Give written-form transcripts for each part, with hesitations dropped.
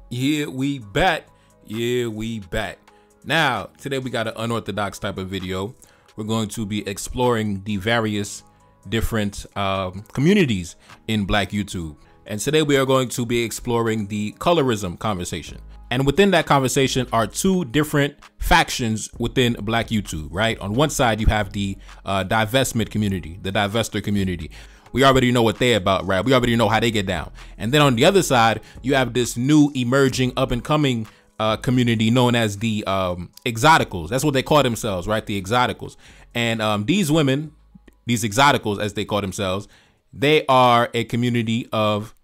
Yeah, we back. Yeah, we back. Now, today we got an unorthodox type of video. We're going to be exploring the various different communities in Black YouTube. And today we are going to be exploring the colorism conversation. And within that conversation are two different factions within Black YouTube, right? On one side, you have the divestment community, the divestor community. We already know what they're about, right? We already know how they get down. And then on the other side, you have this new emerging up and coming community known as the Exoticals. That's what they call themselves, right? The Exoticals. And these women, these Exoticals, as they call themselves, they are a community of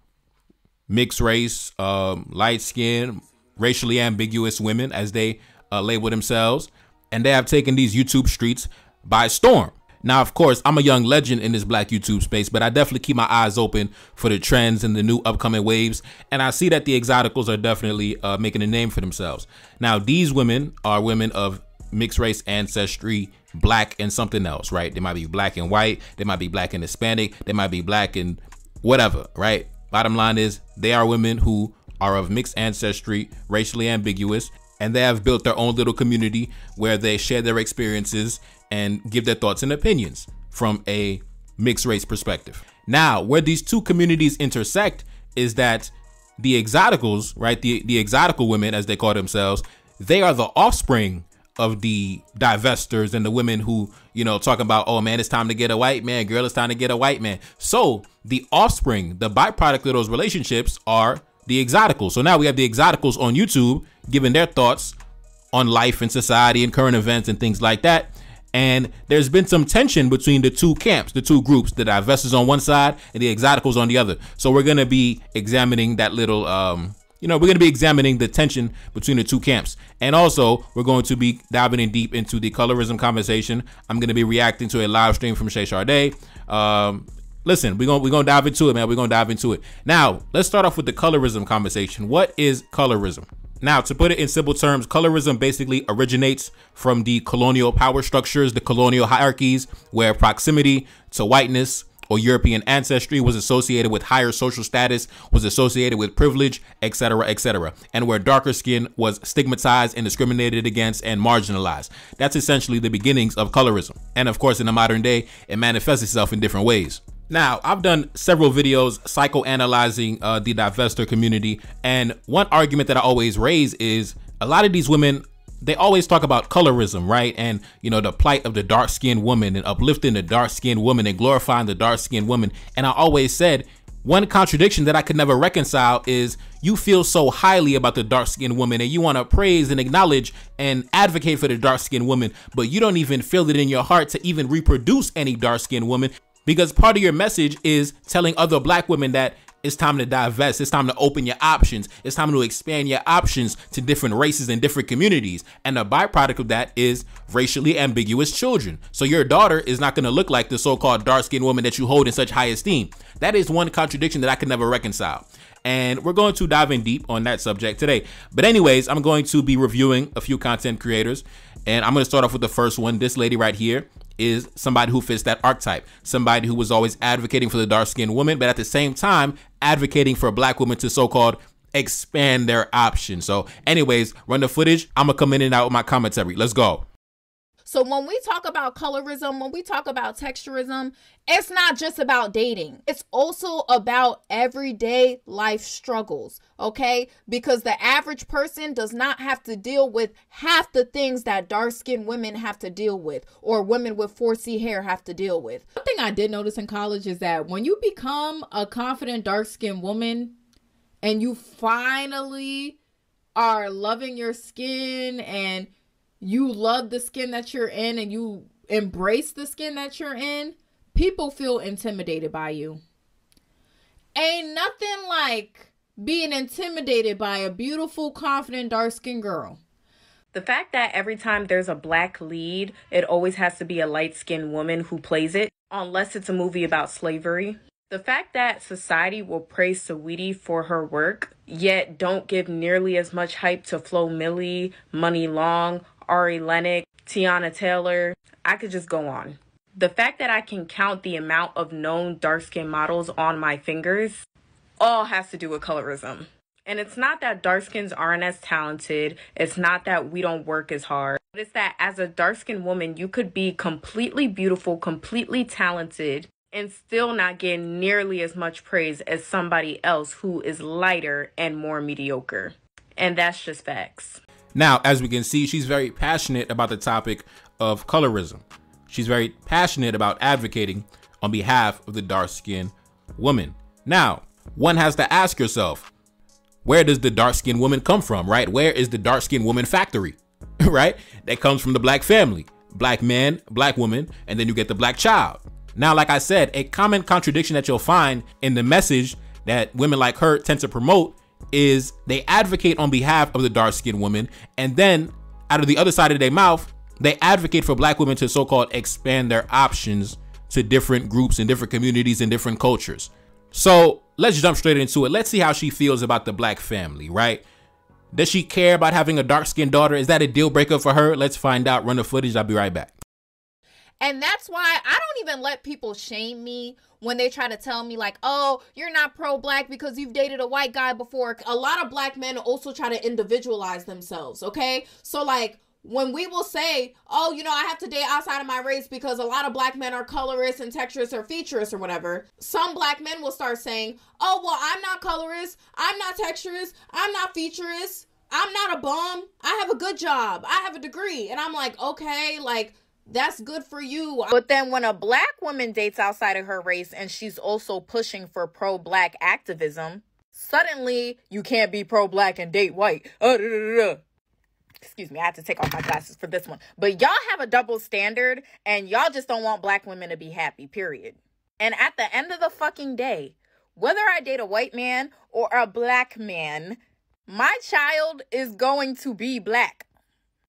mixed race, light skin, racially ambiguous women, as they label themselves. And they have taken these YouTube streets by storm. Now, of course, I'm a young legend in this Black YouTube space, but I definitely keep my eyes open for the trends and the new upcoming waves. And I see that the Exoticals are definitely making a name for themselves. Now, these women are women of mixed race ancestry, Black and something else, right? They might be Black and white. They might be Black and Hispanic. They might be Black and whatever, right? Bottom line is they are women who are of mixed ancestry, racially ambiguous, and they have built their own little community where they share their experiences and give their thoughts and opinions from a mixed race perspective. Now, where these two communities intersect is that the Exoticals, right, the Exotical women, as they call themselves, they are the offspring of the divestors and the women who, you know, talk about, oh man, it's time to get a white man, girl, it's time to get a white man. So the offspring, the byproduct of those relationships are the Exoticals. So now we have the Exoticals on YouTube giving their thoughts on life and society and current events and things like that. And there's been some tension between the two camps, the two groups, the divestors on one side and the Exoticals on the other. So we're going to be examining that little, we're going to be examining the tension between the two camps. And also we're going to be diving in deep into the colorism conversation. I'm going to be reacting to a live stream from Shay Sade. Listen, we're going to dive into it, man. We're going to dive into it. Now, let's start off with the colorism conversation. What is colorism? Now, to put it in simple terms, colorism basically originates from the colonial power structures, the colonial hierarchies, where proximity to whiteness or European ancestry was associated with higher social status, was associated with privilege, etc., and where darker skin was stigmatized and discriminated against and marginalized. That's essentially the beginnings of colorism. And of course, in the modern day, it manifests itself in different ways. Now, I've done several videos psychoanalyzing the divestor community, and one argument that I always raise is a lot of these women, they always talk about colorism, right? And, you know, the plight of the dark-skinned woman and uplifting the dark-skinned woman and glorifying the dark-skinned woman. And I always said one contradiction that I could never reconcile is you feel so highly about the dark-skinned woman and you want to praise and acknowledge and advocate for the dark-skinned woman, but you don't even feel it in your heart to even reproduce any dark-skinned woman. Because part of your message is telling other Black women that it's time to divest, it's time to open your options, it's time to expand your options to different races and different communities. And the byproduct of that is racially ambiguous children. So your daughter is not going to look like the so-called dark-skinned woman that you hold in such high esteem. That is one contradiction that I can never reconcile. And we're going to dive in deep on that subject today. But anyways, I'm going to be reviewing a few content creators. And I'm going to start off with the first one. This lady right here is somebody who fits that archetype, somebody who was always advocating for the dark-skinned woman, but at the same time advocating for Black women to so-called expand their options. So anyways, run the footage. I'm gonna come in and out with my commentary. Let's go. So when we talk about colorism, when we talk about texturism, it's not just about dating. It's also about everyday life struggles, okay? Because the average person does not have to deal with half the things that dark-skinned women have to deal with or women with 4C hair have to deal with. One thing I did notice in college is that when you become a confident dark-skinned woman and you finally are loving your skin and you love the skin that you're in and you embrace the skin that you're in, people feel intimidated by you. Ain't nothing like being intimidated by a beautiful, confident, dark-skinned girl. The fact that every time there's a Black lead, it always has to be a light-skinned woman who plays it, unless it's a movie about slavery. The fact that society will praise Saweetie for her work, yet don't give nearly as much hype to Flo Milli, Money Long, Ari Lennox, Tiana Taylor, I could just go on. The fact that I can count the amount of known dark-skinned models on my fingers all has to do with colorism. And it's not that dark skins aren't as talented. It's not that we don't work as hard. But it's that as a dark skinned woman, you could be completely beautiful, completely talented, and still not get nearly as much praise as somebody else who is lighter and more mediocre. And that's just facts. Now, as we can see, she's very passionate about the topic of colorism. She's very passionate about advocating on behalf of the dark-skinned woman. Now, one has to ask yourself, where does the dark-skinned woman come from, right? Where is the dark-skinned woman factory, right? That comes from the black family, black man, black woman, and then you get the black child. Now, like I said, a common contradiction that you'll find in the message that women like her tend to promote is they advocate on behalf of the dark-skinned woman, and then out of the other side of their mouth, they advocate for black women to so-called expand their options to different groups and different communities and different cultures. So let's jump straight into it. Let's see how she feels about the black family, right? Does she care about having a dark-skinned daughter? Is that a deal breaker for her? Let's find out. Run the footage. I'll be right back. And that's why I don't even let people shame me when they try to tell me like, oh, you're not pro-black because you've dated a white guy before. A lot of black men also try to individualize themselves, okay? So like when we will say, oh, you know, I have to date outside of my race because a lot of black men are colorist and texturist or featurist or whatever, some black men will start saying, oh, well, I'm not colorist, I'm not texturist, I'm not featurist, I'm not a bum, I have a good job, I have a degree. And I'm like, okay, like, that's good for you. But then when a black woman dates outside of her race and she's also pushing for pro-black activism, suddenly you can't be pro-black and date white. Excuse me, I had to take off my glasses for this one. But y'all have a double standard and y'all just don't want black women to be happy, period. And at the end of the fucking day, whether I date a white man or a black man, my child is going to be black.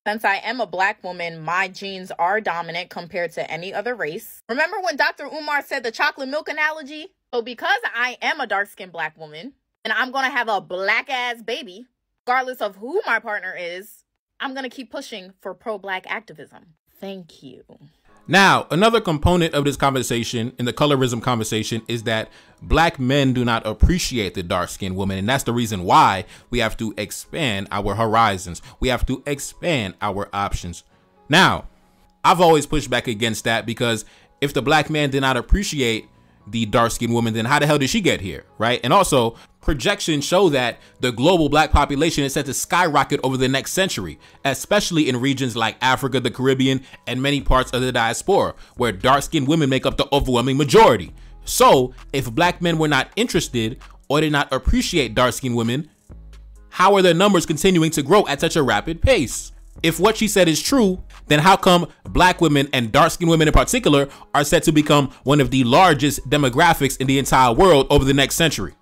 Since I am a black woman, my genes are dominant compared to any other race. Remember when Dr. Umar said the chocolate milk analogy? So because I am a dark-skinned black woman, and I'm going to have a black-ass baby, regardless of who my partner is, I'm going to keep pushing for pro-black activism. Thank you. Now, another component of this conversation, in the colorism conversation, is that black men do not appreciate the dark-skinned woman. And that's the reason why we have to expand our horizons. We have to expand our options. Now, I've always pushed back against that because if the black man did not appreciate the dark-skinned woman, then how the hell did she get here, right? And also, projections show that the global black population is set to skyrocket over the next century, especially in regions like Africa, the Caribbean, and many parts of the diaspora, where dark-skinned women make up the overwhelming majority. So, if black men were not interested or did not appreciate dark-skinned women, how are their numbers continuing to grow at such a rapid pace? If what she said is true, then how come black women and dark-skinned women in particular are set to become one of the largest demographics in the entire world over the next century?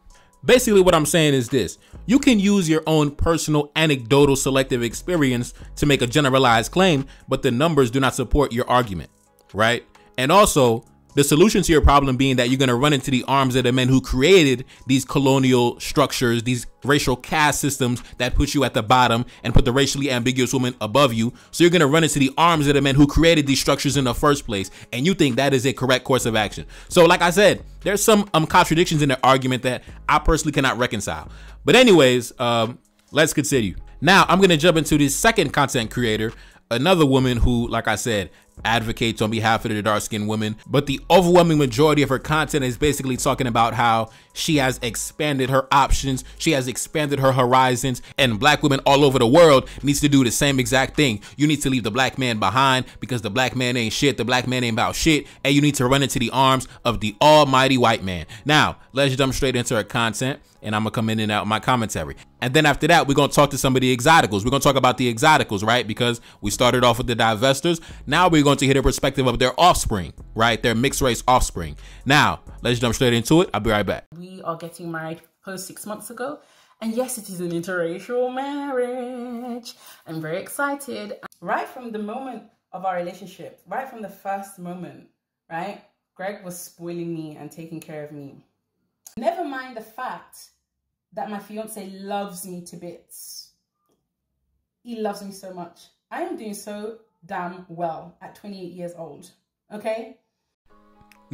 Basically, what I'm saying is this. You can use your own personal anecdotal selective experience to make a generalized claim, but the numbers do not support your argument, right? And also, the solution to your problem being that you're going to run into the arms of the men who created these colonial structures, these racial caste systems that put you at the bottom and put the racially ambiguous woman above you. So you're going to run into the arms of the men who created these structures in the first place. And you think that is a correct course of action. So like I said, there's some contradictions in the argument that I personally cannot reconcile. But anyways, let's continue. Now I'm going to jump into this second content creator, another woman who, like I said, advocates on behalf of the dark-skinned women, but the overwhelming majority of her content is basically talking about how she has expanded her options, she has expanded her horizons, and black women all over the world needs to do the same exact thing. You need to leave the black man behind because the black man ain't shit, the black man ain't about shit, and you need to run into the arms of the almighty white man. Now, let's jump straight into her content, and I'm gonna come in and out my commentary. And then after that, we're gonna talk to some of the Exoticals. We're gonna talk about the Exoticals, right? Because we started off with the Divestors. Now we're going to hear the perspective of their offspring, right? Their mixed race offspring. Now, let's jump straight into it. I'll be right back. We are getting married post 6 months ago. And yes, it is an interracial marriage. I'm very excited. Right from the moment of our relationship, right from the first moment, right? Greg was spoiling me and taking care of me. Never mind the fact that my fiance loves me to bits. He loves me so much. I am doing so damn well at 28 years old. Okay?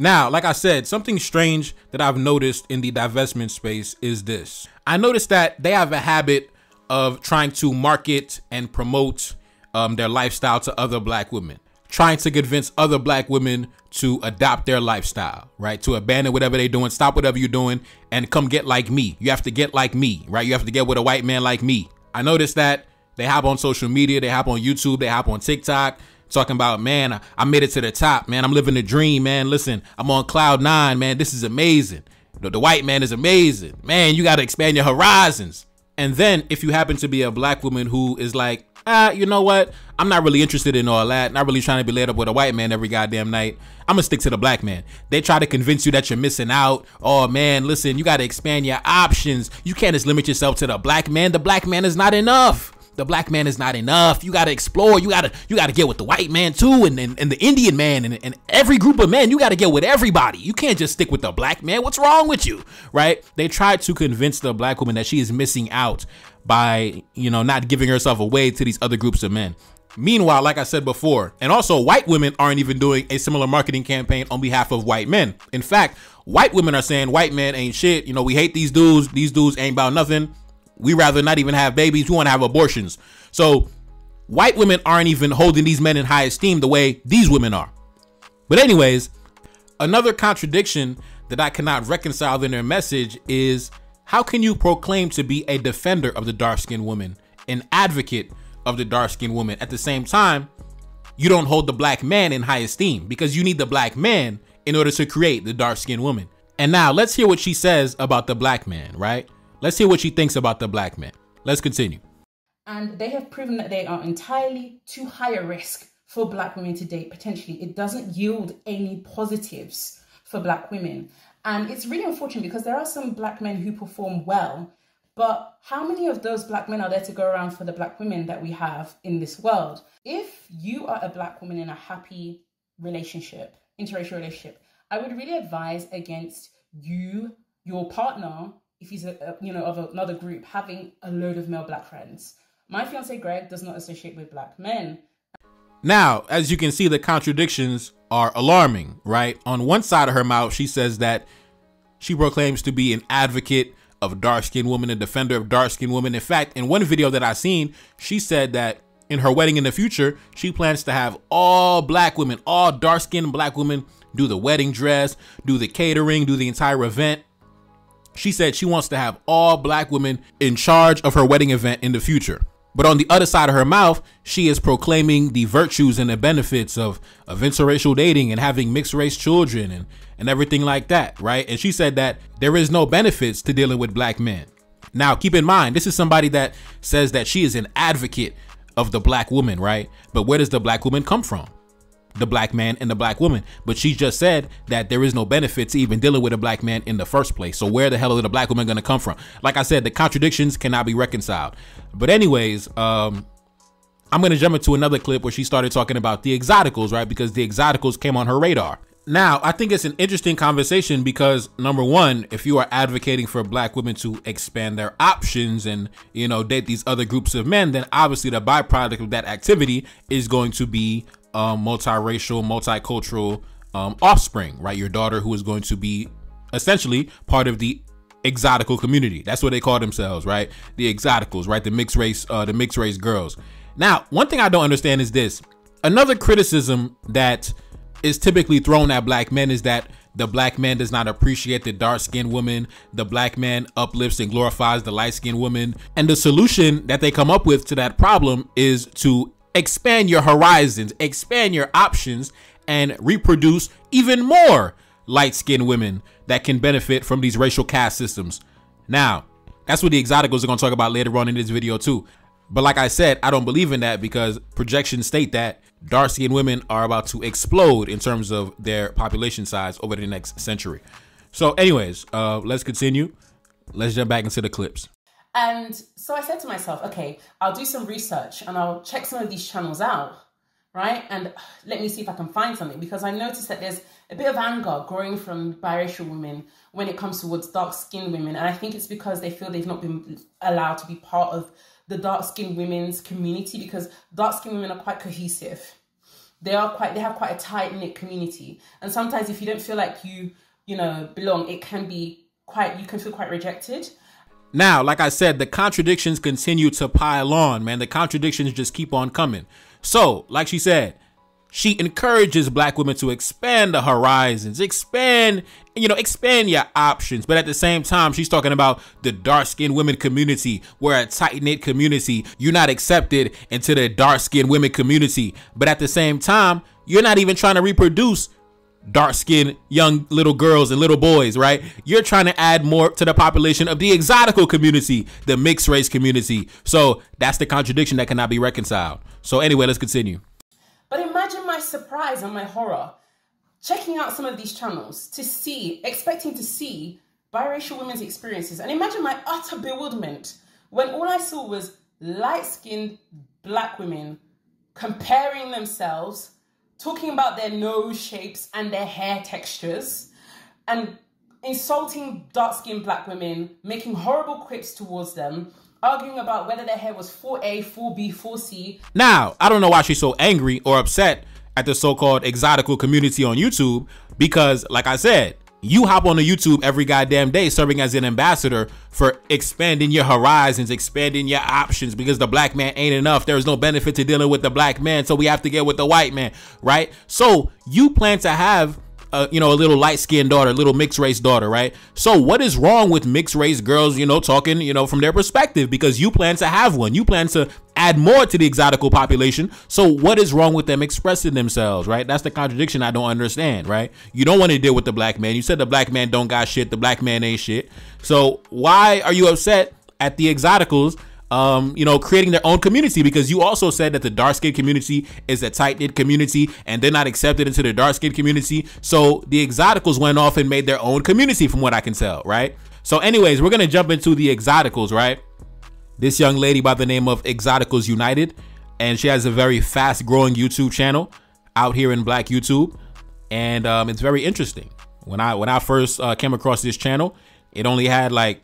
Now, like I said, something strange that I've noticed in the divestment space is this. I noticed that they have a habit of trying to market and promote their lifestyle to other black women, trying to convince other black women to adopt their lifestyle, right? To abandon whatever they're doing, stop whatever you're doing, and come get like me. You have to get like me, right? You have to get with a white man like me. I noticed that they hop on social media, they hop on YouTube, they hop on TikTok, talking about, man, I made it to the top, man. I'm living the dream, man. Listen, I'm on cloud 9, man. This is amazing. The white man is amazing. Man, you got to expand your horizons. And then if you happen to be a black woman who is like, you know what? I'm not really interested in all that. Not really trying to be laid up with a white man every goddamn night. I'm gonna stick to the black man. They try to convince you that you're missing out. Oh man, listen, you got to expand your options. You can't just limit yourself to the black man. The black man is not enough. The black man is not enough. You got to explore. You got to get with the white man too, and the Indian man, and every group of men. You got to get with everybody. You can't just stick with the black man. What's wrong with you, right? They tried to convince the black woman that she is missing out by, not giving herself away to these other groups of men. Meanwhile, like I said before, and also white women aren't even doing a similar marketing campaign on behalf of white men. In fact, white women are saying white men ain't shit. We hate these dudes. These dudes ain't about nothing. We rather not even have babies. We want to have abortions. So white women aren't even holding these men in high esteem the way these women are. But anyways, another contradiction that I cannot reconcile in their message is, how can you proclaim to be a defender of the dark-skinned woman, an advocate of the dark-skinned woman, at the same time you don't hold the black man in high esteem, because you need the black man in order to create the dark-skinned woman? And now let's hear what she says about the black man, right? Let's hear what she thinks about the black man. Let's continue. And they have proven that they are entirely too high a risk for black women to date, potentially. It doesn't yield any positives for black women. And it's really unfortunate, because there are some black men who perform well, but how many of those black men are there to go around for the black women that we have in this world? If you are a black woman in a happy relationship, interracial relationship, I would really advise against your partner, if he's of another group, having a load of male black friends. My fiance Greg does not associate with black men. Now, as you can see, the contradictions are alarming, right? On one side of her mouth, she says that she proclaims to be an advocate of dark-skinned women, a defender of dark-skinned women. In fact, in one video that I seen, she said that in her wedding in the future, she plans to have all black women, all dark-skinned black women, do the wedding dress, do the catering, do the entire event. She said she wants to have all black women in charge of her wedding event in the future. But on the other side of her mouth, she is proclaiming the virtues and the benefits of interracial dating and having mixed race children and everything like that, right? And she said that there is no benefits to dealing with black men. Now, keep in mind, this is somebody that says that she is an advocate of the black woman, right? But where does the black woman come from? The black man and the black woman. But she just said that there is no benefit to even dealing with a black man in the first place. So where the hell are the black women going to come from? Like I said, the contradictions cannot be reconciled. But anyways, I'm going to jump into another clip where she started talking about the Exoticals, right? Because the Exoticals came on her radar. Now, I think it's an interesting conversation because, number one, if you are advocating for black women to expand their options and, date these other groups of men, then obviously the byproduct of that activity is going to be multiracial, multicultural offspring, right? Your daughter, who is going to be essentially part of the exotical community. That's what they call themselves, right? The Exoticals, right? The mixed race girls. Now, one thing I don't understand is this. Another criticism that is typically thrown at black men is that the black man does not appreciate the dark-skinned woman. The black man uplifts and glorifies the light-skinned woman. And the solution that they come up with to that problem is to expand your horizons, expand your options, and reproduce even more light-skinned women that can benefit from these racial caste systems. Now, that's what the Exoticals are going to talk about later on in this video too. But like I said, I don't believe in that because projections state that dark-skinned women are about to explode in terms of their population size over the next century. So anyways, let's continue. Let's jump back into the clips. And so I said to myself, okay, I'll do some research and I'll check some of these channels out, right? And let me see if I can find something, because I noticed that there's a bit of anger growing from biracial women when it comes towards dark-skinned women. And I think it's because they feel they've not been allowed to be part of the dark-skinned women's community, because dark-skinned women are quite cohesive. they have quite a tight-knit community. And sometimes if you don't feel like you belong, you can feel quite rejected. Now, like I said, the contradictions continue to pile on, man. The contradictions just keep on coming. So, like she said, she encourages black women to expand the horizons, expand your options. But at the same time, she's talking about the dark-skinned women community. We're a tight-knit community. You're not accepted into the dark-skinned women community. But at the same time, you're not even trying to reproduce dark-skinned young little girls and little boys, right? You're trying to add more to the population of the exotical community, the mixed race community. So that's the contradiction that cannot be reconciled. So anyway, let's continue. But imagine my surprise and my horror checking out some of these channels expecting to see biracial women's experiences. And imagine my utter bewilderment when all I saw was light-skinned black women comparing themselves, talking about their nose shapes and their hair textures, and insulting dark-skinned black women, making horrible quips towards them, arguing about whether their hair was 4A, 4B, 4C. Now, I don't know why she's so angry or upset at the so-called exotical community on YouTube, because, like I said, you hop on the YouTube every goddamn day serving as an ambassador for expanding your horizons, expanding your options, because the black man ain't enough. There's no benefit to dealing with the black man, so we have to get with the white man, right? So you plan to have a little light-skinned daughter, a little mixed-race daughter, right? So what is wrong with mixed-race girls, talking, from their perspective? Because you plan to have one. You plan to add more to the exotical population. So what is wrong with them expressing themselves, right? That's the contradiction I don't understand, right? You don't want to deal with the black man. You said the black man don't got shit. The black man ain't shit. So why are you upset at the exoticals creating their own community? Because you also said that the dark skin community is a tight-knit community and they're not accepted into the dark skin community. So the exoticals went off and made their own community, from what I can tell, right? So anyways, we're going to jump into the exoticals, right? This young lady by the name of Exoticals United, and she has a very fast growing YouTube channel out here in Black YouTube. And it's very interesting. When I first came across this channel, it only had like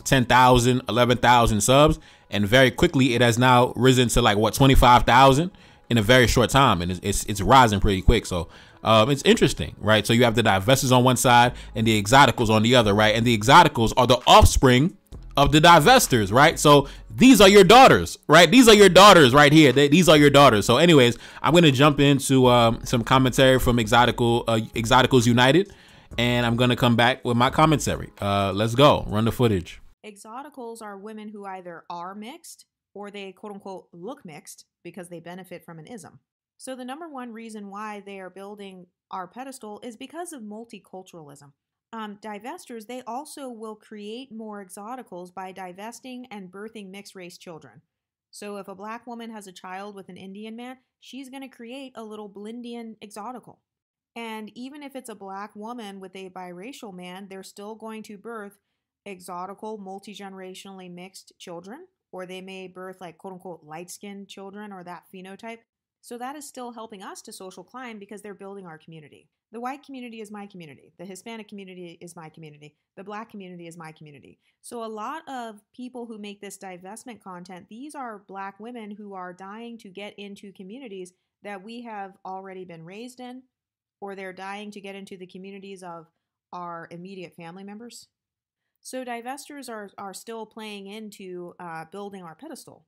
10,000, 11,000 subs. And very quickly, it has now risen to like 25,000 in a very short time, and it's rising pretty quick. So it's interesting, right? So you have the Divestors on one side and the Exoticals on the other, right? And the Exoticals are the offspring of the Divestors, right? So these are your daughters, right? These are your daughters right here. These are your daughters. So anyways, I'm gonna jump into some commentary from Exoticals United, and I'm gonna come back with my commentary. Let's go. Run the footage. Exoticals are women who either are mixed or they quote unquote look mixed because they benefit from an ism. So the number one reason why they are building our pedestal is because of multiculturalism. Divestors, they also will create more exoticals by divesting and birthing mixed race children. So if a black woman has a child with an Indian man, she's going to create a little Blindian exotical. And even if it's a black woman with a biracial man, they're still going to birth exotical, multi-generationally mixed children, or they may birth like quote unquote light-skinned children or that phenotype. So that is still helping us to social climb because they're building our community. The white community is my community. The Hispanic community is my community. The black community is my community. So a lot of people who make this divestment content, these are black women who are dying to get into communities that we have already been raised in, or they're dying to get into the communities of our immediate family members. So divestors are still playing into building our pedestal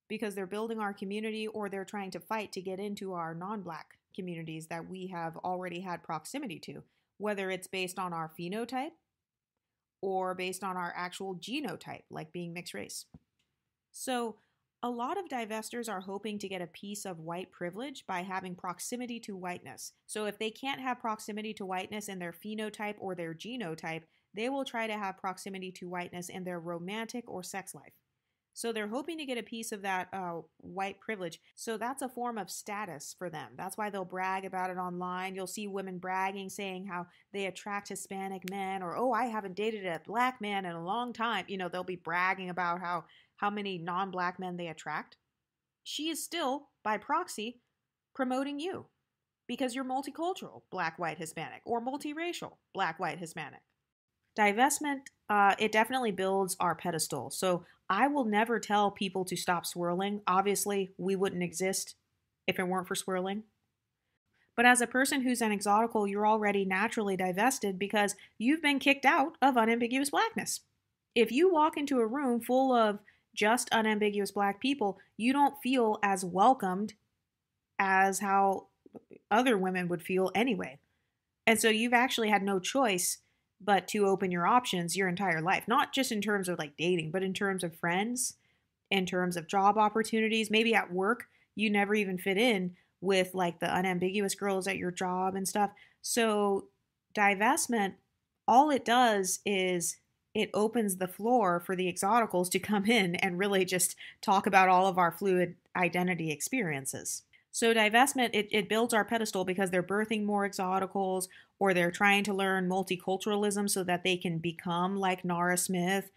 because they're building our community, or they're trying to fight to get into our non-black communities that we have already had proximity to, whether it's based on our phenotype or based on our actual genotype, like being mixed race. So a lot of divestors are hoping to get a piece of white privilege by having proximity to whiteness. So if they can't have proximity to whiteness in their phenotype or their genotype, they will try to have proximity to whiteness in their romantic or sex life. So they're hoping to get a piece of that white privilege. So that's a form of status for them. That's why they'll brag about it online. You'll see women bragging, saying how they attract Hispanic men, or, oh, I haven't dated a black man in a long time. They'll be bragging about how many non-black men they attract. She is still, by proxy, promoting you because you're multicultural, black, white, Hispanic, or multiracial, black, white, Hispanic. Divestment, it definitely builds our pedestal. So I will never tell people to stop swirling. Obviously, we wouldn't exist if it weren't for swirling. But as a person who's an exotical, you're already naturally divested because you've been kicked out of unambiguous blackness. If you walk into a room full of just unambiguous black people, you don't feel as welcomed as how other women would feel anyway. And so you've actually had no choice but to open your options your entire life, not just in terms of like dating, but in terms of friends, in terms of job opportunities, maybe at work, you never even fit in with like the unambiguous girls at your job and stuff. So divestment, all it does is it opens the floor for the exoticals to come in and really just talk about all of our fluid identity experiences. So divestment, it builds our pedestal because they're birthing more exoticals, or they're trying to learn multiculturalism so that they can become like Nara Smith.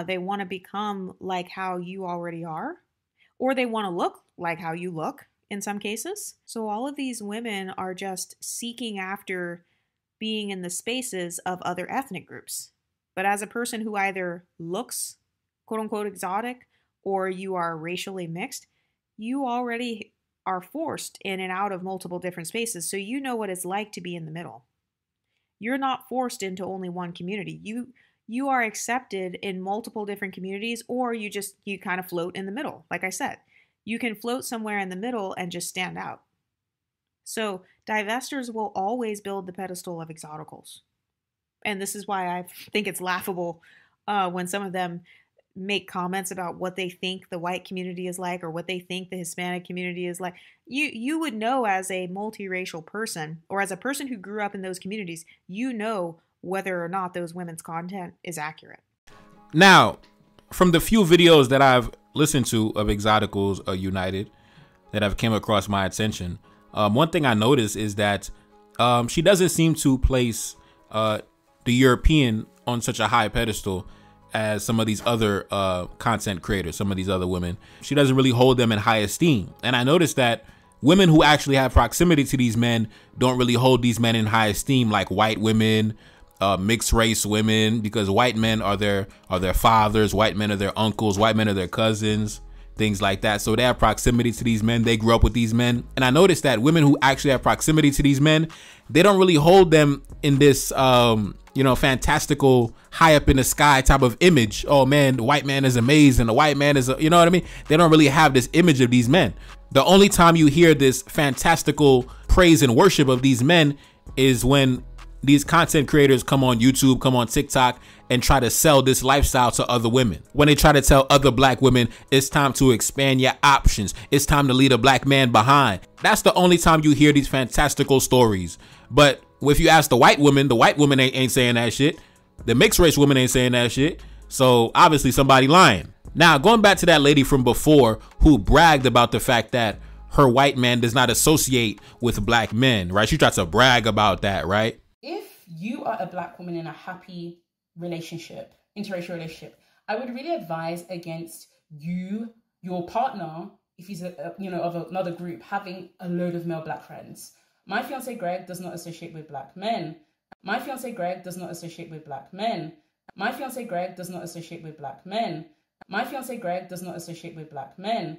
They want to become like how you already are, or they want to look like how you look in some cases. So all of these women are just seeking after being in the spaces of other ethnic groups. But as a person who either looks quote unquote exotic or you are racially mixed, you already are forced in and out of multiple different spaces. So you know what it's like to be in the middle. You're not forced into only one community. You are accepted in multiple different communities, or you kind of float in the middle. Like I said, you can float somewhere in the middle and just stand out. So divestors will always build the pedestal of exoticals. And this is why I think it's laughable when some of them make comments about what they think the white community is like or what they think the Hispanic community is like. You would know as a multiracial person, or as a person who grew up in those communities, you know whether or not those women's content is accurate. Now, from the few videos that I've listened to of Exoticals United that have came across my attention, one thing I noticed is that she doesn't seem to place the European on such a high pedestal as some of these other content creators, some of these other women. She doesn't really hold them in high esteem. And I noticed that women who actually have proximity to these men don't really hold these men in high esteem, like white women, mixed race women, because white men are their fathers, white men are their uncles, white men are their cousins, things like that. So they have proximity to these men. They grew up with these men. And I noticed that women who actually have proximity to these men, they don't really hold them in this, fantastical, high up in the sky type of image. Oh man, the white man is amazing. The white man is, you know what I mean? They don't really have this image of these men. The only time you hear this fantastical praise and worship of these men is when these content creators come on YouTube, come on TikTok, and try to sell this lifestyle to other women. When they try to tell other black women, it's time to expand your options. It's time to leave a black man behind. That's the only time you hear these fantastical stories. But if you ask the white woman ain't saying that shit. The mixed race woman ain't saying that shit. So obviously somebody lying. Now, going back to that lady from before who bragged about the fact that her white man does not associate with black men, right? She tried to brag about that, right? If you are a black woman in a happy relationship, interracial relationship, I would really advise against your partner, if he's of another group, having a load of male black friends. My fiance Greg does not associate with black men. My fiance Greg does not associate with black men. My fiance Greg does not associate with black men. My fiance Greg does not associate with black men.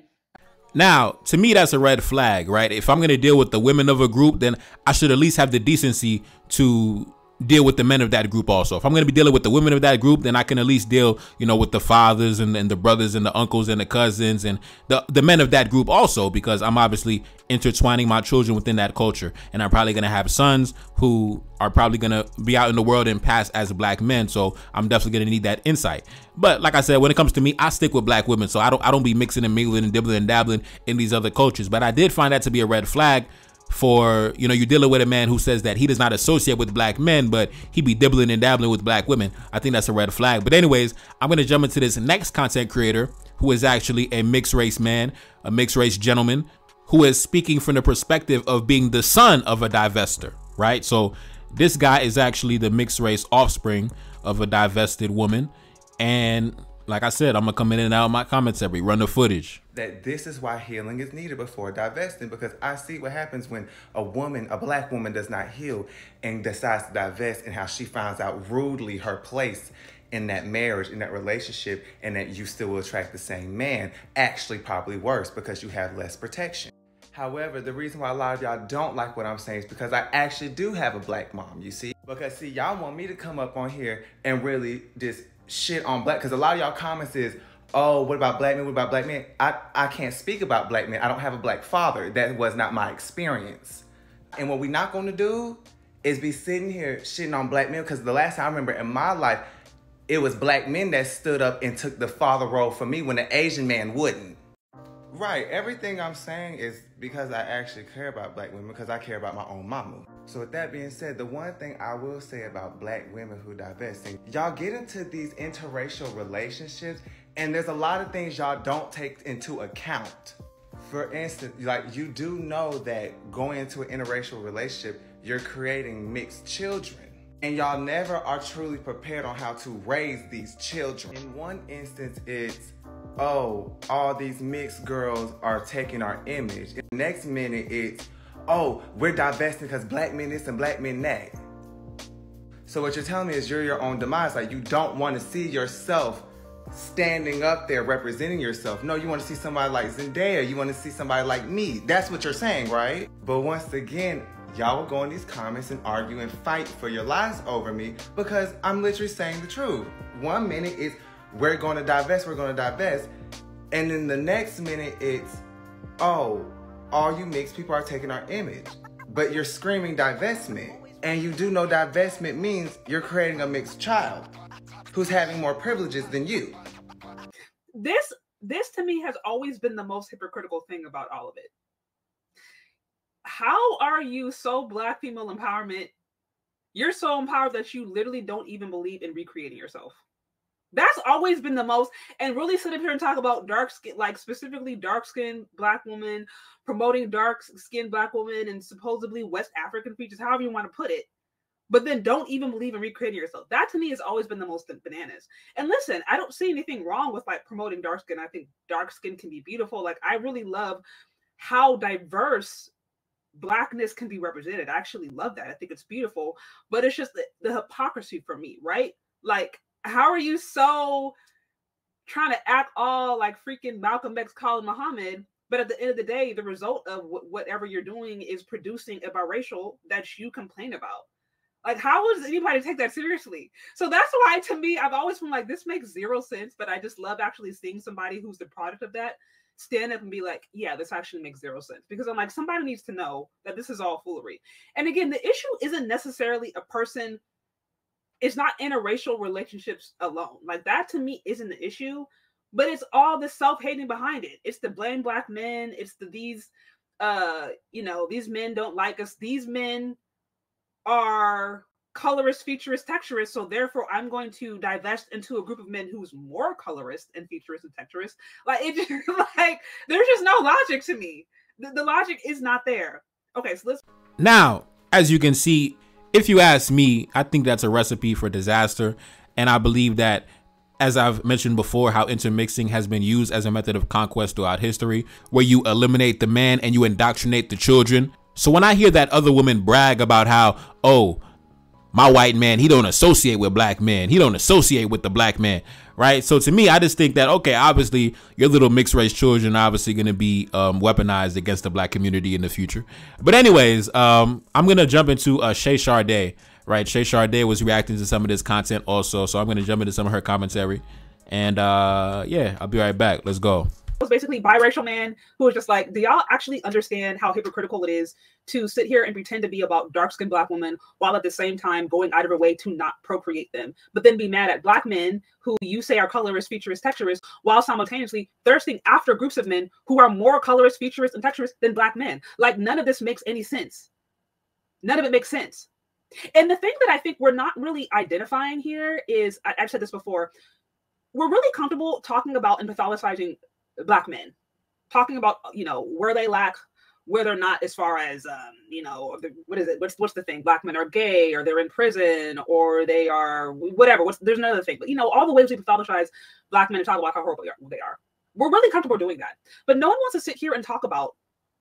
Now, to me, that's a red flag, right? If I'm going to deal with the women of a group, then I should at least have the decency to deal with the men of that group also. If I'm going to be dealing with the women of that group, then I can at least deal, with the fathers and the brothers and the uncles and the cousins and the men of that group also, because I'm obviously intertwining my children within that culture. And I'm probably going to have sons who are probably going to be out in the world and pass as black men. So I'm definitely going to need that insight. But like I said, when it comes to me, I stick with black women. So I don't be mixing and mingling and dibbling and dabbling in these other cultures. But I did find that to be a red flag for, you're dealing with a man who says that he does not associate with black men, but he be dibbling and dabbling with black women. I think that's a red flag. But anyways, I'm going to jump into this next content creator who is actually a mixed race man, a mixed race gentleman, who is speaking from the perspective of being the son of a divestor, right? So this guy is actually the mixed race offspring of a divested woman. And like I said, I'm going to come in and out of my commentary, run the footage. That this is why healing is needed before divesting, because I see what happens when a black woman does not heal and decides to divest, and how she finds out rudely her place in that marriage, in that relationship, and that you still will attract the same man. Actually, probably worse, because you have less protection. However, the reason why a lot of y'all don't like what I'm saying is because I actually do have a black mom, you see? Because see, y'all want me to come up on here and really just shit on black, because a lot of y'all comments is, oh, what about black men? What about black men? I can't speak about black men. I don't have a black father. That was not my experience. And what we're not gonna do is be sitting here shitting on black men, because the last time I remember in my life, it was black men that stood up and took the father role for me when the Asian man wouldn't. Right, everything I'm saying is because I actually care about black women, because I care about my own mama. So with that being said, the one thing I will say about black women who divest, y'all get into these interracial relationships and there's a lot of things y'all don't take into account. For instance, like you do know that going into an interracial relationship, you're creating mixed children. And y'all never are truly prepared on how to raise these children. In one instance, it's, oh, all these mixed girls are taking our image. In the next minute, it's, oh, we're divesting because black men this and black men that. So what you're telling me is you're your own demise. Like, you don't want to see yourself standing up there representing yourself. No, you want to see somebody like Zendaya. You want to see somebody like me. That's what you're saying, right? But once again, y'all will go in these comments and argue and fight for your lives over me because I'm literally saying the truth. 1 minute it's, we're going to divest, we're going to divest. And then the next minute it's, oh, all you mixed people are taking our image. But you're screaming divestment. And you do know divestment means you're creating a mixed child who's having more privileges than you. This to me has always been the most hypocritical thing about all of it. How are you so black female empowerment? You're so empowered that you literally don't even believe in recreating yourself. That's always been the most, and really sit up here and talk about dark skin, like specifically dark skinned black women, promoting dark skinned black women and supposedly West African features, however you want to put it, but then don't even believe in recreating yourself. That to me has always been the most bananas. And listen, I don't see anything wrong with like promoting dark skin. I think dark skin can be beautiful. Like I really love how diverse blackness can be represented. I actually love that. I think it's beautiful, but it's just the hypocrisy for me, right? Like, how are you so trying to act all like freaking Malcolm X, Colin Muhammad, but at the end of the day, the result of whatever you're doing is producing a biracial that you complain about. Like, how does anybody take that seriously? So that's why, to me, I've always been like, this makes zero sense, but I just love actually seeing somebody who's the product of that stand up and be like, yeah, this actually makes zero sense. Because I'm like, somebody needs to know that this is all foolery. And again, the issue isn't necessarily a person. It's not interracial relationships alone. Like that to me isn't the issue, but it's all the self-hating behind it. It's the blame black men. It's these men don't like us. These men are colorist, futurist, texturist. So therefore I'm going to divest into a group of men who's more colorist and futurist and texturist. Like it just, like there's just no logic to me. The logic is not there. Okay, so let's. Now, as you can see, if you ask me, I think that's a recipe for disaster. And I believe that, as I've mentioned before, how intermixing has been used as a method of conquest throughout history, where you eliminate the man and you indoctrinate the children. So when I hear that other women brag about how, oh, my white man, he don't associate with black men. He don't associate with the black man. Right. So to me, I just think that, OK, obviously your little mixed race children are obviously going to be weaponized against the black community in the future. But anyways, I'm going to jump into Shay Sharday. Right. Shay Sharday was reacting to some of this content also. So I'm going to jump into some of her commentary. And yeah, I'll be right back. Let's go. Was basically biracial man who was just like, do y'all actually understand how hypocritical it is to sit here and pretend to be about dark-skinned black women while at the same time going out of her way to not procreate them, but then be mad at black men who you say are colorist, futurist, texturist, while simultaneously thirsting after groups of men who are more colorist, futurist, and texturist than black men? Like, none of this makes any sense. None of it makes sense. And the thing that I think we're not really identifying here is, I've said this before, we're really comfortable talking about and pathologizing black men, talking about, you know, where they lack, where they're not, as far as, you know, what is it? What's the thing? Black men are gay, or they're in prison, or they are whatever. There's another thing, but you know, all the ways we pathologize black men and talk about how horrible they are. We're really comfortable doing that, but no one wants to sit here and talk about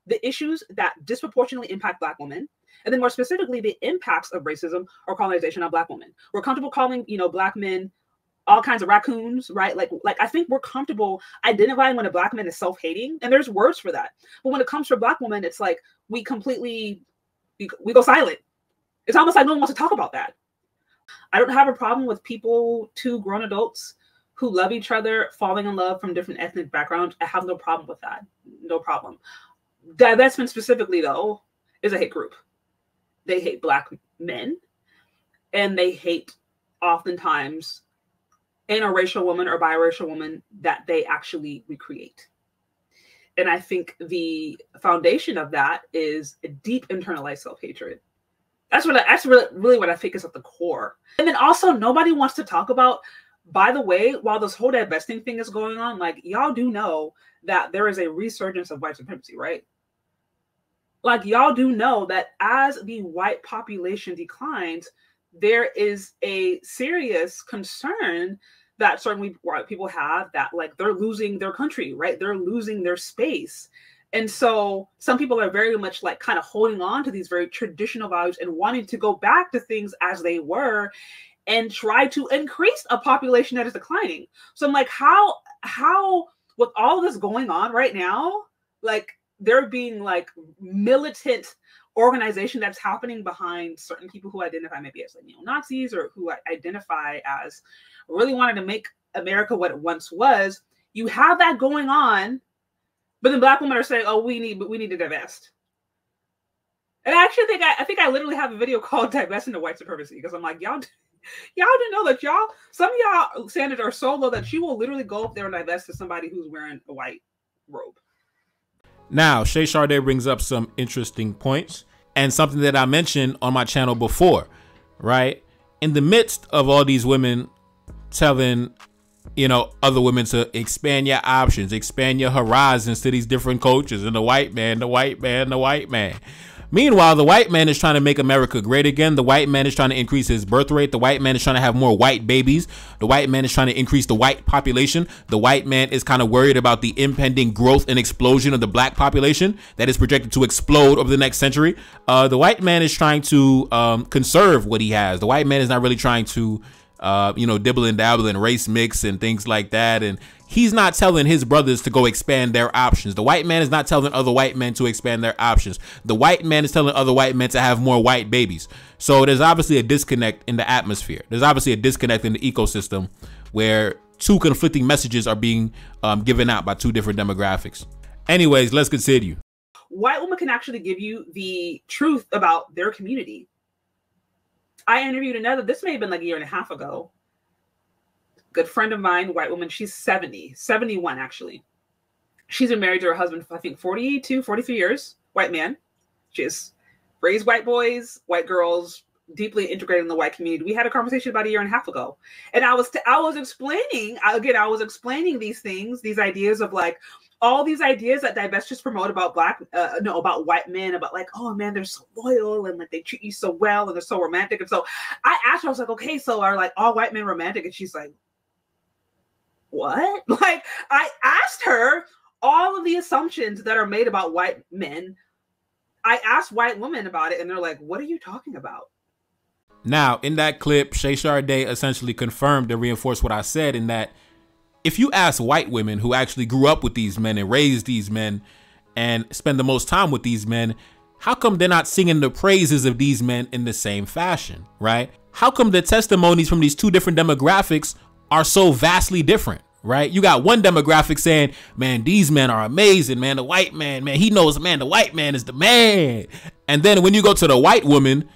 the issues that disproportionately impact black women, and then more specifically, the impacts of racism or colonization on black women. We're comfortable calling, you know, black men all kinds of raccoons, right? Like I think we're comfortable identifying when a Black man is self-hating, and there's words for that. But when it comes to a Black woman, it's like we completely we go silent. It's almost like no one wants to talk about that. I don't have a problem with people, two grown adults who love each other, falling in love from different ethnic backgrounds. I have no problem with that. No problem. Divestment specifically, though, is a hate group. They hate Black men, and they hate oftentimes interracial women or biracial women that they actually recreate. And I think the foundation of that is a deep internalized self-hatred. That's really what I think is at the core. And then also, nobody wants to talk about, by the way, while this whole divesting thing is going on, like, y'all do know that there is a resurgence of white supremacy, right? Like, y'all do know that as the white population declines, there is a serious concern that certain white people have that, like, they're losing their country, right? They're losing their space. And so some people are very much like kind of holding on to these very traditional values and wanting to go back to things as they were and try to increase a population that is declining. So I'm like, how with all of this going on right now, like, there being like militant organization that's happening behind certain people who identify maybe as like neo-Nazis or who identify as really wanted to make America what it once was. You have that going on, but then Black women are saying, "Oh, we need to divest." And I actually think I literally have a video called "Divesting to White Supremacy" because I'm like, y'all didn't know that some of y'all standards are so low that you will literally go up there and divest to somebody who's wearing a white robe. Now, Shay Sade brings up some interesting points and something that I mentioned on my channel before, right? In the midst of all these women telling, you know, other women to expand your options, expand your horizons to these different cultures, and the white man. Meanwhile, the white man is trying to make America great again. The white man is trying to increase his birth rate. The white man is trying to have more white babies. The white man is trying to increase the white population. The white man is kind of worried about the impending growth and explosion of the Black population that is projected to explode over the next century. The white man is trying to conserve what he has. The white man is not really trying to dibble and dabble and race mix and things like that. And he's not telling his brothers to go expand their options. The white man is not telling other white men to expand their options. The white man is telling other white men to have more white babies. So there's obviously a disconnect in the atmosphere. There's obviously a disconnect in the ecosystem where two conflicting messages are being given out by two different demographics. Anyways, let's continue. White women can actually give you the truth about their community. I interviewed another, this may have been like a year and a half ago, good friend of mine, white woman. She's 71 actually. She's been married to her husband for I think 42, 43 years, white man. She's raised white boys, white girls, deeply integrated in the white community. We had a conversation about a year and a half ago. And I was explaining these things, these ideas of like, all these ideas that Divestors promote about about white men, about like, oh man, they're so loyal and like they treat you so well and they're so romantic. And so I asked her, I was like, okay, so are like all white men romantic? And she's like, what? Like, I asked her all of the assumptions that are made about white men. I asked white women about it and they're like, what are you talking about? Now, in that clip, Shay Sade essentially confirmed and reinforced what I said, in that if you ask white women who actually grew up with these men and raised these men and spend the most time with these men, how come they're not singing the praises of these men in the same fashion, right? How come the testimonies from these two different demographics are so vastly different, right? You got one demographic saying, man, these men are amazing, man. The white man, he knows, man, the white man is the man. And then when you go to the white woman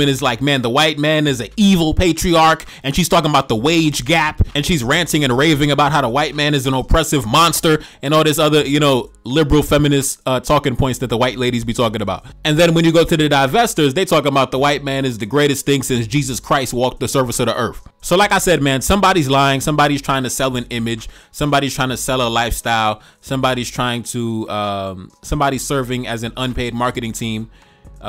is like, man, the white man is an evil patriarch, and she's talking about the wage gap, and she's ranting and raving about how the white man is an oppressive monster and all this other, liberal feminist talking points that the white ladies be talking about. And then when you go to the Divestors, they talk about the white man is the greatest thing since Jesus Christ walked the surface of the earth. So like I said, man, somebody's lying, somebody's trying to sell an image, somebody's trying to sell a lifestyle, somebody's trying to, somebody's serving as an unpaid marketing team.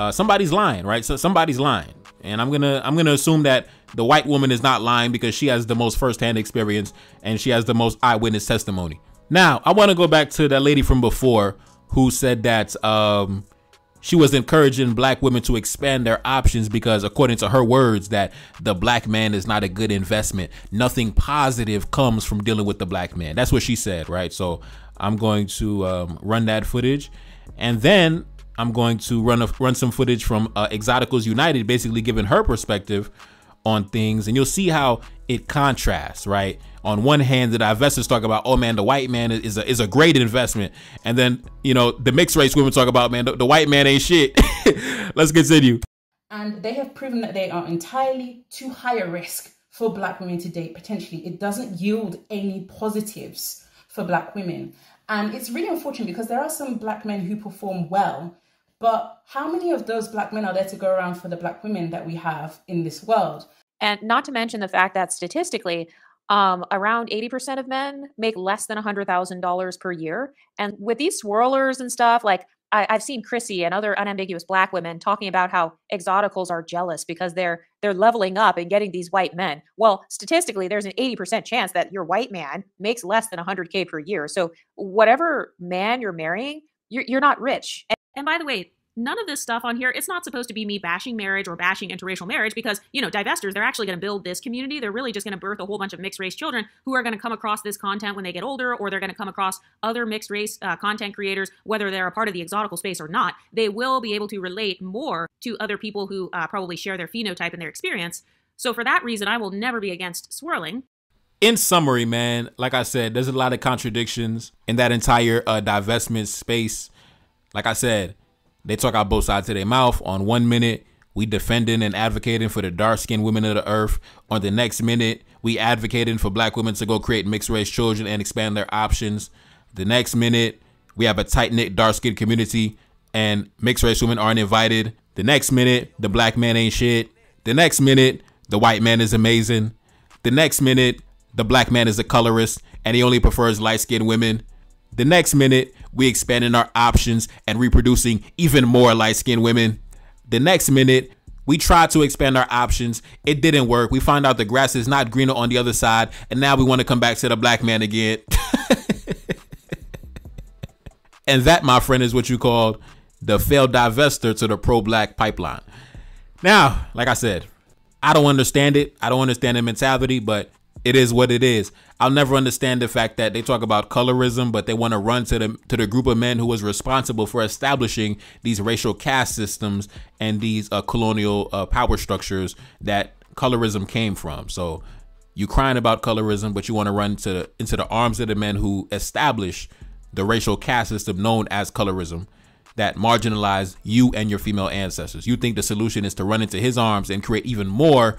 Somebody's lying, right? So somebody's lying, and I'm gonna assume that the white woman is not lying because she has the most firsthand experience and she has the most eyewitness testimony. Now, I want to go back to that lady from before who said that she was encouraging black women to expand their options because, according to her words, that the black man is not a good investment. Nothing positive comes from dealing with the black man. That's what she said, right? So I'm going to run that footage, and then I'm going to run some footage from Exoticals United, basically giving her perspective on things, and you'll see how it contrasts, right? On one hand, the divestors talk about, oh man, the white man is a great investment, and then, you know, the mixed race women talk about, man, the white man ain't shit. Let's continue. And they have proven that they are entirely too high a risk for black women to date. Potentially, it doesn't yield any positives for black women, and it's really unfortunate because there are some black men who perform well, but how many of those black men are there to go around for the black women that we have in this world? And not to mention the fact that statistically, around 80% of men make less than $100,000 per year. And with these swirlers and stuff, like I've seen Chrissy and other unambiguous black women talking about how exoticals are jealous because they're leveling up and getting these white men. Well, statistically, there's an 80% chance that your white man makes less than 100K per year. So whatever man you're marrying, you're not rich. And by the way, none of this stuff on here, it's not supposed to be me bashing marriage or bashing interracial marriage because, you know, divestors, they're actually going to build this community. They're really just going to birth a whole bunch of mixed race children who are going to come across this content when they get older, or they're going to come across other mixed race content creators, whether they're a part of the exotical space or not. They will be able to relate more to other people who probably share their phenotype and their experience. So for that reason, I will never be against swirling. In summary, man, like I said, there's a lot of contradictions in that entire divestment space. Like I said, they talk out both sides of their mouth. On 1 minute, we defending and advocating for the dark-skinned women of the earth. On the next minute, we advocating for black women to go create mixed-race children and expand their options. The next minute, we have a tight-knit, dark-skinned community and mixed-race women aren't invited. The next minute, the black man ain't shit. The next minute, the white man is amazing. The next minute, the black man is a colorist and he only prefers light-skinned women. The next minute, we expanding our options and reproducing even more light-skinned women. The next minute, we tried to expand our options. It didn't work. We found out the grass is not greener on the other side. And now we want to come back to the black man again. And that, my friend, is what you call the failed divestor to the pro-black pipeline. Now, like I said, I don't understand it. I don't understand the mentality, but it is what it is. I'll never understand the fact that they talk about colorism, but they want to run to the group of men who was responsible for establishing these racial caste systems and these colonial power structures that colorism came from. So you crying about colorism, but you want to run into the arms of the men who established the racial caste system known as colorism that marginalize you and your female ancestors. You think the solution is to run into his arms and create even more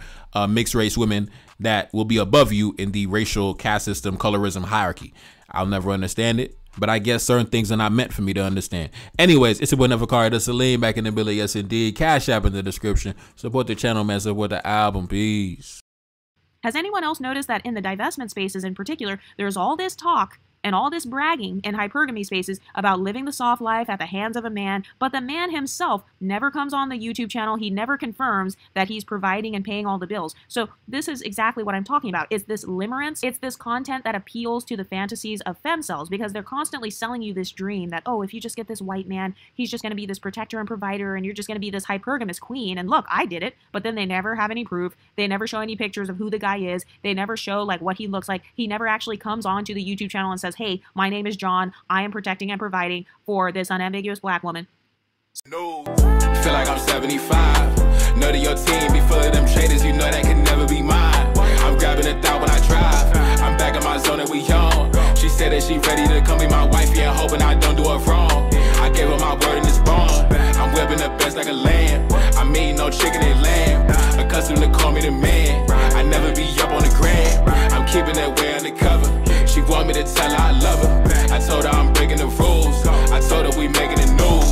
mixed race women that will be above you in the racial caste system colorism hierarchy. I'll never understand it, but I guess certain things are not meant for me to understand. Anyways, it's a boy Neferkari, the Salim back in the building. Yes, indeed. Cash App in the description. Support the channel, man. Support the album. Peace. Has anyone else noticed that in the divestment spaces in particular, there's all this talk and all this bragging in hypergamy spaces about living the soft life at the hands of a man, but the man himself never comes on the YouTube channel. He never confirms that he's providing and paying all the bills. So this is exactly what I'm talking about. It's this limerence. It's this content that appeals to the fantasies of femcels because they're constantly selling you this dream that, oh, if you just get this white man, he's just going to be this protector and provider and you're just going to be this hypergamous queen. And look, I did it, but then they never have any proof. They never show any pictures of who the guy is. They never show like what he looks like. He never actually comes on to the YouTube channel and says, hey, my name is John. I am protecting and providing for this unambiguous black woman. No, feel like I'm 75. Know that your team be full of them traders. You know that can never be mine. I'm grabbing a thought when I drive. I'm back in my zone and we young. She said that she ready to come be my wife. Yeah, hoping I don't do her wrong. I gave her my word and it's bond. I'm whipping the best like a lamb. I mean no chicken and lamb. Accustomed to call me the man. I never be up on the gram. I'm keeping that way undercover. She want me to tell her I love her. I told her I'm breaking the rules. I told her we making the news.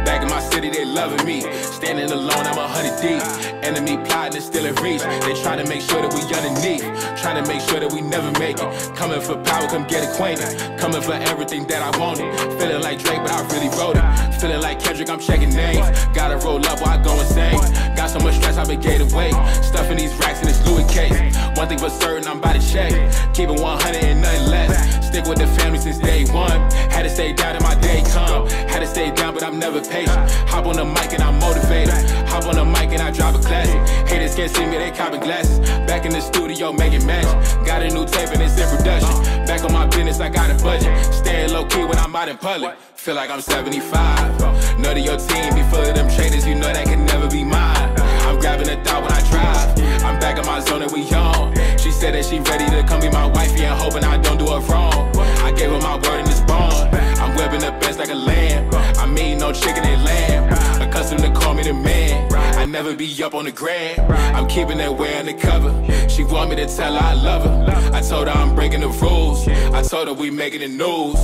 Back in my city, they loving me. Standing alone, I'm 100 deep. Enemy plotting and still in reach. They try to make sure that we underneath. Trying to make sure that we never make it. Coming for power, come get acquainted. Coming for everything that I wanted. Feeling like Drake, but I really wrote it. Feeling like Kendrick, I'm checking names. Gotta roll up while I go insane. Got so much stress, I've been gated away. Stuffing these racks in this Louis case. One thing for certain, I'm about to check. Keep it 100 and nothing less. Stick with the family since day one. Had to stay down and my day come. Had to stay down, but I'm never patient. Hop on the mic and I'm motivated. Hop on the mic and I drive a classic. Haters can't see me, they copping glasses. Back in the studio making magic. Got a new tape and it's in production. Back on my business, I got a budget. Staying low key when I'm out in public. Feel like I'm 75. None of your team be full of them traders, you know that can never be mine. I'm grabbing a thought when I drive. I'm back in my zone and we on. She said that she ready to come be my wifey and hoping I don't do her wrong. I gave her my word in this bond. I'm webbing the best like a lamb. I mean no chicken and lamb. Accustomed to call me the man. I never be up on the gram. I'm keeping that way undercover. She want me to tell her I love her. I told her I'm breaking the rules. I told her we making the news.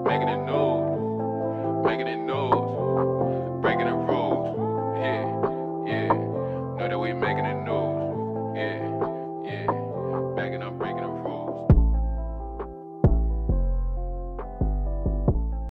Making the news. Making the news. Breaking the rules. Yeah. Know that we making the news.